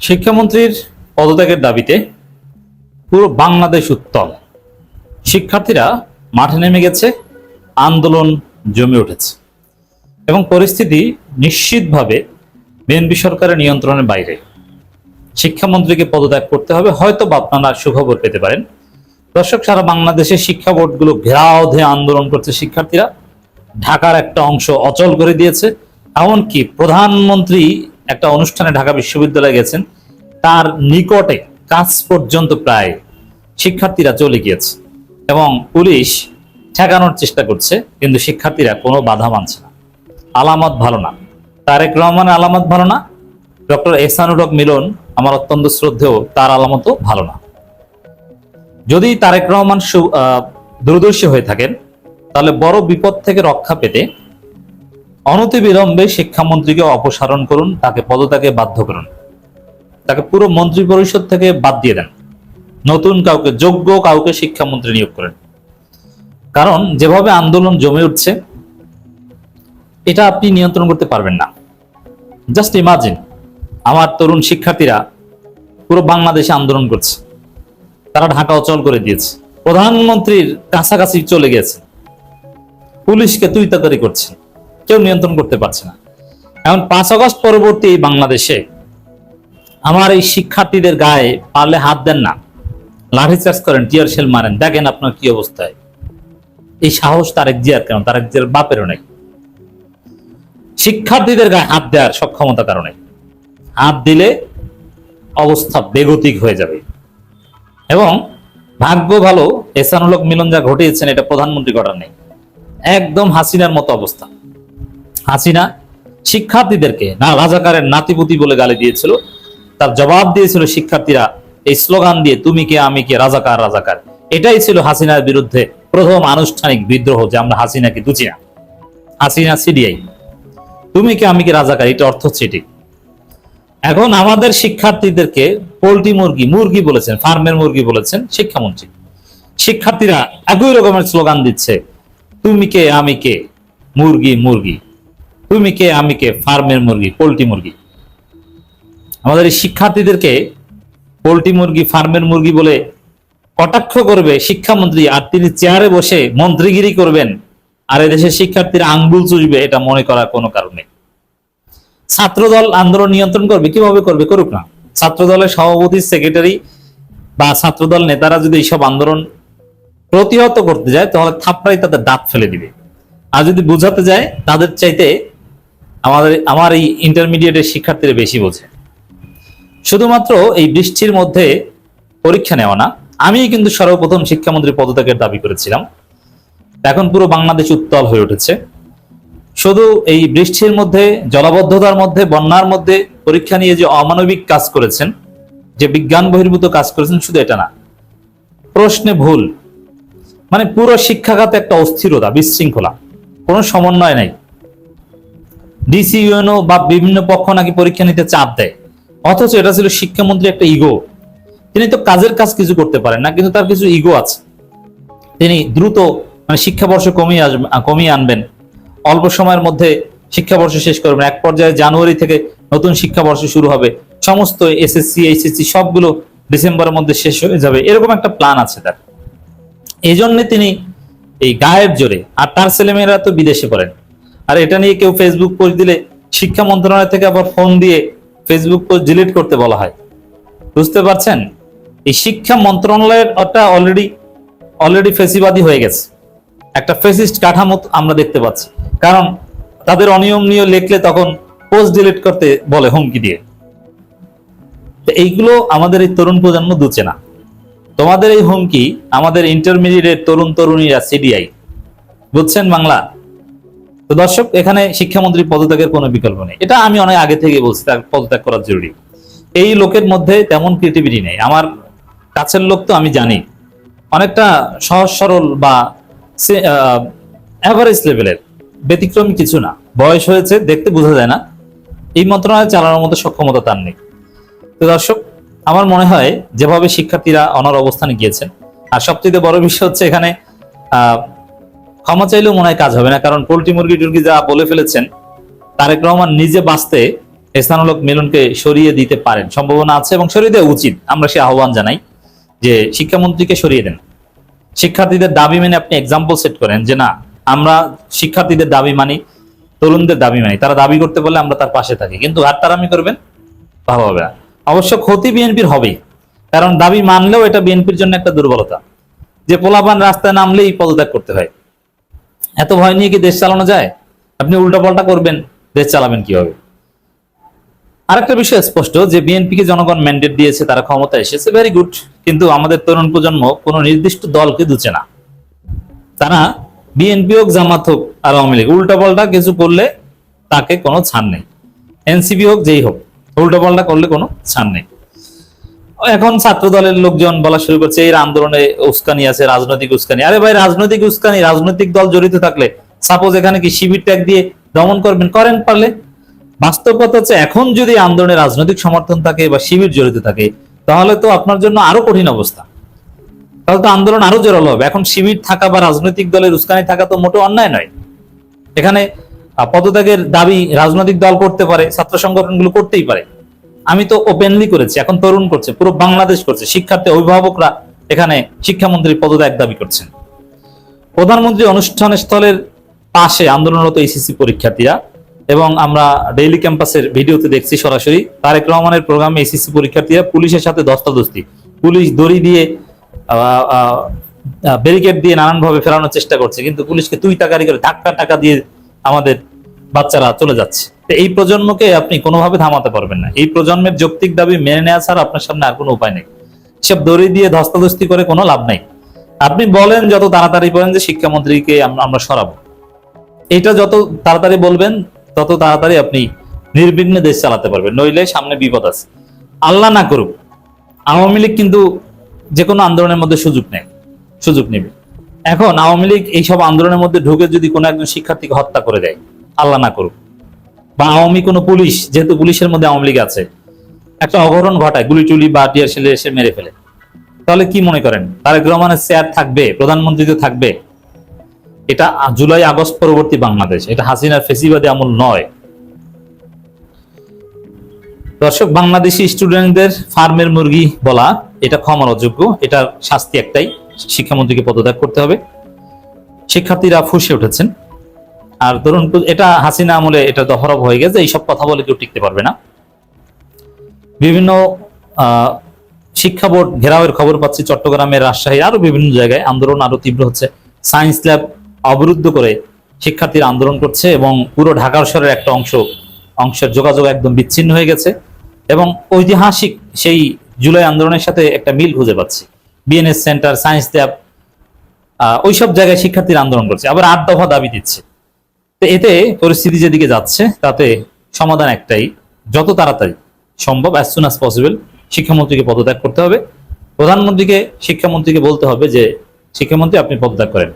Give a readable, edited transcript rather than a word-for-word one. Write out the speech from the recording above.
শিক্ষামন্ত্রীর পদত্যাগের দাবিতে পুরো বাংলাদেশ উত্তাল। শিক্ষার্থীরা মাঠে নেমে গেছে, আন্দোলন জমে উঠেছে এবং পরিস্থিতি নিশ্চিতভাবে বিএনপি সরকারের নিয়ন্ত্রণের বাইরে। শিক্ষামন্ত্রীকে পদত্যাগ করতে হবে, হয়তো বা আপনারা সুখবর পেতে পারেন। দর্শক, সারা বাংলাদেশের শিক্ষা বোর্ডগুলো ঘেরাও দিয়ে আন্দোলন করছে শিক্ষার্থীরা। ঢাকার একটা অংশ অচল করে দিয়েছে। এমনকি প্রধানমন্ত্রী একটা অনুষ্ঠানে ঢাকা বিশ্ববিদ্যালয়ে গেছেন, তার নিকটে কাজ পর্যন্ত প্রায় শিক্ষার্থীরা চলে গিয়েছে এবং পুলিশ ঠেকানোর চেষ্টা করছে, কিন্তু শিক্ষার্থীরা কোনো বাধা মানছে না। আলামত ভালো না। তারেক রহমানের আলামত ভালো না, ডক্টর এহসানুল হক মিলন আমার অত্যন্ত শ্রদ্ধেয়, তার আলামতও ভালো না। যদি তারেক রহমান দূরদর্শী হয়ে থাকেন, তাহলে বড় বিপদ থেকে রক্ষা পেতে অনতিবিলম্বে শিক্ষামন্ত্রীকে অপসারণ করুন, তাকে পদত্যাগে বাধ্য করুন, তাকে পুরো মন্ত্রী পরিষদ থেকে বাদ দিয়ে দেন, নতুন কাউকে, যোগ্য কাউকে শিক্ষামন্ত্রী নিয়োগ করেন। কারণ যেভাবে আন্দোলন জমে উঠছে, এটা আপনি নিয়ন্ত্রণ করতে পারবেন না। জাস্ট ইমাজিন, আমার তরুণ শিক্ষার্থীরা পুরো বাংলাদেশে আন্দোলন করছে, তারা ঢাকা অচল করে দিয়েছে, প্রধানমন্ত্রীর কাছাকাছি চলে গেছে, পুলিশকে তুইতাতারি করছে, কেউ নিয়ন্ত্রণ করতে পারছে না। এখন 5 আগস্ট পরবর্তী এই বাংলাদেশে আমার এই শিক্ষার্থীদের গায়ে পারলে হাত দেন না, লাঠিচার্জ করেন, টিয়ার শেল মারেন, দেখেন আপনার কি অবস্থায়। এই সাহস তারেক জিয়ার কেন? তারেক জিয়ার বাপেরও নেই। শিক্ষার্থীদের গায়ে হাত দেওয়ার সক্ষমতা কারণে হাত দিলে অবস্থা বেগতিক হয়ে যাবে। এবং ভাগ্য ভালো, এহসানুল হক মিলন যা ঘটিয়েছেন, এটা প্রধানমন্ত্রী ঘটার নেই। একদম হাসিনার মতো অবস্থা। হাসিনা শিক্ষার্থীদেরকে না রাজাকারের নাতিপুতি বলে গালি দিয়েছিল, তার জবাব দিয়েছিল শিক্ষার্থীরা এই স্লোগান দিয়ে, তুমি কে আমি কে, রাজাকার রাজাকার। এটাই ছিল হাসিনার বিরুদ্ধে প্রথম আনুষ্ঠানিক বিদ্রোহ, যে আমরা হাসিনাকে দুচি না। হাসিনা সিডিআই, তুমি কে আমি কে, রাজাকার, এটা অর্থ হচ্ছে এটি। এখন আমাদের শিক্ষার্থীদেরকে পোল্ট্রি মুরগি, মুরগি বলেছেন, ফার্মের মুরগি বলেছেন শিক্ষামন্ত্রী। শিক্ষার্থীরা একই রকমের স্লোগান দিচ্ছে, তুমি কে আমি কে, মুরগি মুরগি, তুমি কে আমি কে, ফার্মের মুরগি, পোল্ট্রি মুরগি। আমাদের এই শিক্ষার্থীদেরকে পোল্ট্রি মুরগি, ফার্মের মুরগি বলে কটাক্ষ করবে শিক্ষামন্ত্রী, আর তিনি চেয়ারে বসে মন্ত্রীগিরি করবেন, আর এদেশের শিক্ষার্থীরা আঙ্গুল চুষবে, এটা মনে করার কোনো কারণ নেই। ছাত্রদল আন্দোলন নিয়ন্ত্রণ করবে, কিভাবে করবে? করুক না। ছাত্রদলের সভাপতি, সেক্রেটারি বা ছাত্রদল নেতারা যদি এইসব আন্দোলন প্রতিহত করতে যায়, তাহলে থাপড়াই তাদের দাঁত ফেলে দিবে। আর যদি বোঝাতে যায়, তাদের চাইতে আমার এই ইন্টারমিডিয়েটের শিক্ষার্থীরা বেশি বোঝে। শুধুমাত্র এই বৃষ্টির মধ্যে পরীক্ষা নেওয়া না, আমি কিন্তু সর্বপ্রথম শিক্ষামন্ত্রী পদত্যাগের দাবি করেছিলাম। এখন পুরো বাংলাদেশ উত্তাল হয়ে উঠেছে। শুধু এই বৃষ্টির মধ্যে, জলাবদ্ধতার মধ্যে, বন্যার মধ্যে পরীক্ষা নিয়ে যে অমানবিক কাজ করেছেন, যে বিজ্ঞান বহির্ভূত কাজ করেছেন, শুধু এটা না, প্রশ্নে ভুল, মানে পুরো শিক্ষা খাতে একটা অস্থিরতা, বিশৃঙ্খলা, কোনো সমন্বয় নাই। ডিসি, ইউএনও বা বিভিন্ন পক্ষ নাকি পরীক্ষা নিতে চাপ দেয়, অথচ এটা ছিল শিক্ষামন্ত্রী একটা ইগো। তিনি তো কাজের কাজ কিছু করতে পারেন না, কিন্তু তার কিছু ইগো আছে। তিনি দ্রুত শিক্ষাবর্ষ কমিয়ে আনবেন, অল্প সময়ের মধ্যে শিক্ষাবর্ষ শেষ করবেন। এক পর্যায়ে জানুয়ারি থেকে নতুন শিক্ষাবর্ষ শুরু হবে, সমস্ত এসএসসি, এইচএসসি সবগুলো ডিসেম্বরের মধ্যে শেষ হয়ে যাবে, এরকম একটা প্ল্যান আছে তার। এই জন্য তিনি এই গায়ের জোরে, আর তার ছেলেমেয়েরা তো বিদেশে পড়েন, আর এটা নিয়ে কেউ ফেসবুক পোস্ট দিলে শিক্ষা মন্ত্রণালয় থেকে আবার ফোন দিয়ে ফেসবুক পোস্ট ডিলিট করতে বলা হয়। বুঝতে পারছেন? এই শিক্ষা মন্ত্রণালয়ের ওটা অলরেডি ফেসিবাদী হয়ে গেছে, একটা ফেসিস্ট কাঠামো আমরা দেখতে পাচ্ছি। কারণ তাদের অনিয়ম নিয়ে লিখলে তখন পোস্ট ডিলিট করতে বলে হুমকি দিয়ে। এইগুলো আমাদের এই তরুণ প্রজন্ম দুচে না। তোমাদের এই হুমকি আমাদের ইন্টারমিডিয়েটের তরুণ তরুণীরা সিডিআই, বুঝছেন বাংলা? তো দর্শক, এখানে শিক্ষামন্ত্রী পদত্যাগের কোনো বিকল্প নেই, এটা আমি অনেক আগে থেকে বলছি, তার পদত্যাগ করা জরুরি। এই লোকের মধ্যে তেমন ক্রিয়েটিভিটি নেই। আমার কাছের লোক তো আমি জানি, অনেকটা সহজ সরল বা এভারেজ লেভেলের, ব্যতিক্রমী কিছু না। বয়স হয়েছে, দেখতে বোঝা যায় না, এই মন্ত্রণালয় চালানোর মতো সক্ষমতা তার নেই। তো দর্শক, আমার মনে হয় যেভাবে শিক্ষার্থীরা অনর অবস্থানে গিয়েছেন, আর সবচেয়ে বড় বিষয় হচ্ছে এখানে ক্ষমা চাইলেও মনে হয় কাজ হবে না। কারণ পোল্ট্রি মুরগি টুরগি যা বলে ফেলেছেন, তারেক রহমান নিজে বাঁচতে এহসানুল হক মিলনকে সরিয়ে দিতে পারেন, সম্ভাবনা আছে এবং সরিয়ে দেওয়া উচিত। আমরা সে আহ্বান জানাই যে শিক্ষামন্ত্রীকে সরিয়ে দেন। শিক্ষার্থীদের দাবি মেনে আপনি এক্সাম্পল সেট করেন যে না, আমরা শিক্ষার্থীদের দাবি মানি, তরুণদের দাবি মানি, তারা দাবি করতে বললে আমরা তার পাশে থাকি, কিন্তু হাততারামি করবেন, ভালো হবে না। অবশ্য ক্ষতি বিএনপির হবেই, কারণ দাবি মানলেও এটা বিএনপির জন্য একটা দুর্বলতা যে পোলাপান রাস্তায় নামলেই পদত্যাগ করতে হয়। এত ভয় নিয়ে কি দেশ চালানো যায়? আপনি উল্টাপাল্টা করবেন, দেশ চালাবেন কিভাবে? আরেকটা বিষয় স্পষ্ট যে বিএনপিকে জনগণ ম্যান্ডেট দিয়েছে, তারা ক্ষমতা এসেছে, ভেরি গুড, কিন্তু আমাদের তরুণ প্রজন্ম কোনো নির্দিষ্ট দলকে দুচে না। তারা বিএনপি হোক, জামাত হোক আর আওয়ামী লীগ উল্টাপাল্টা কিছু করলে তাকে কোনো ছাড় নেই। এনসিপি হোক, যেই হোক, উল্টাপাল্টা করলে কোনো ছাড় নেই। এখন ছাত্র দলের লোকজন বলা শুরু করছে এই আন্দোলনে উস্কানি আছে, রাজনৈতিক উস্কানি। আরে ভাই, রাজনৈতিক উস্কানি, রাজনৈতিক দল জড়িত থাকলে সাপোজ এখানে কি শিবির ট্যাগ দিয়ে দমন করবেন, করেন পারলে। বাস্তব কথা হচ্ছে এখন যদি আন্দোলনে রাজনৈতিক সমর্থন থাকে বা শিবির জড়িত থাকে, তাহলে তো আপনার জন্য আরো কঠিন অবস্থা, তাহলে তো আন্দোলন আরো জোরালো হবে। এখন শিবির থাকা বা রাজনৈতিক দলের উস্কানি থাকা তো মোটেও অন্যায় নয়। এখানে পদত্যাগের দাবি রাজনৈতিক দল করতে পারে, ছাত্র সংগঠনগুলো করতেই পারে। আমি তো ওপেনলি করেছি, এখন তরুণ করছে, পুরো বাংলাদেশ করছে, শিক্ষার্থী অভিভাবকরা এখানে শিক্ষামন্ত্রী পদত্যাগ দাবি করছেন। প্রধানমন্ত্রী অনুষ্ঠান স্থলের পাশে আন্দোলনরত এইচএসসি পরীক্ষার্থীরা, এবং আমরা ডেইলি ক্যাম্পাসের ভিডিওতে দেখছি সরাসরি তারেক রহমানের প্রোগ্রামে এইচএসসি পরীক্ষার্থীরা পুলিশের সাথে ধস্তাধস্তি, পুলিশ দড়ি দিয়ে ব্যারিকেড দিয়ে নানানভাবে ফেরানোর চেষ্টা করছে, কিন্তু পুলিশকে তুই তাকারি করে ধাক্কা টাকা দিয়ে আমাদের বাচ্চারা চলে যাচ্ছে। এই প্রজন্মকে আপনি কোনোভাবে থামাতে পারবেন না। এই প্রজন্মের যৌক্তিক দাবি মেনে নেওয়া ছাড়া আপনার সামনে আর কোনো উপায় নেই। সব দড়ি দিয়ে ধস্তাধস্তি করে কোনো লাভ নাই। আপনি বলেন যত তাড়াতাড়ি বলেন যে শিক্ষামন্ত্রীকে আমরা সরাবো, এটা যত তাড়াতাড়ি বলবেন তত তাড়াতাড়ি আপনি নির্বিঘ্নে দেশ চালাতে পারবেন, নইলে সামনে বিপদ আছে। আল্লাহ না করুক আওয়ামী লীগ কিন্তু যে কোনো আন্দোলনের মধ্যে সুযোগ নেবে। এখন আওয়ামী লীগ এইসব আন্দোলনের মধ্যে ঢুকে যদি কোনো একজন শিক্ষার্থীকে হত্যা করে দেয়, আল্লাহ না করুক, বা আওয়ামী কোনো পুলিশ, যেহেতু পুলিশের মধ্যে আওয়ামী লীগ আছে, একটা অঘটন ঘটায়, গুলি টুলি বা টিয়ার সেলে এসে মেরে ফেলে, তাহলে কি মনে করেন তারেক রহমানের চেয়ার থাকবে? প্রধানমন্ত্রী তো থাকবে? এটা জুলাই আগস্ট পরবর্তী বাংলাদেশ, এটা হাসিনার ফেসিবাদী আমল নয়। দর্শক, বাংলাদেশি স্টুডেন্টদের ফার্মের মুরগি বলা এটা ক্ষমার অযোগ্য। এটার শাস্তি একটাই, শিক্ষামন্ত্রীকে পদত্যাগ করতে হবে। শিক্ষার্থীরা ফুঁসে উঠেছেন। আর ধরুন এটা হাসিনা আমলে এটা দহরব হয়ে গেছে, এইসব কথা বলে কেউ টিকতে পারবে না। বিভিন্ন শিক্ষা বোর্ড ঘেরাওয়ের খবর পাচ্ছি, চট্টগ্রামের, রাজশাহী, আরো বিভিন্ন জায়গায় আন্দোলন আরো তীব্র হচ্ছে। সায়েন্স ল্যাব অবরুদ্ধ করে শিক্ষার্থীরা আন্দোলন করছে এবং পুরো ঢাকার শহরের একটা অংশের যোগাযোগ একদম বিচ্ছিন্ন হয়ে গেছে এবং ঐতিহাসিক সেই জুলাই আন্দোলনের সাথে একটা মিল খুঁজে পাচ্ছি। বিএনএস সেন্টার, সায়েন্স ল্যাব, ওইসব জায়গায় শিক্ষার্থীরা আন্দোলন করছে, আবার 8 দফা দাবি দিচ্ছে। তো এতে পরিস্থিতি যেদিকে যাচ্ছে তাতে সমাধান একটাই, যত তাড়াতাড়ি সম্ভব, অ্যাজ সুন অ্যাজ পসিবল শিক্ষামন্ত্রীকে পদত্যাগ করতে হবে। প্রধানমন্ত্রীকে শিক্ষামন্ত্রীকে বলতে হবে যে শিক্ষামন্ত্রী আপনি পদত্যাগ করেন।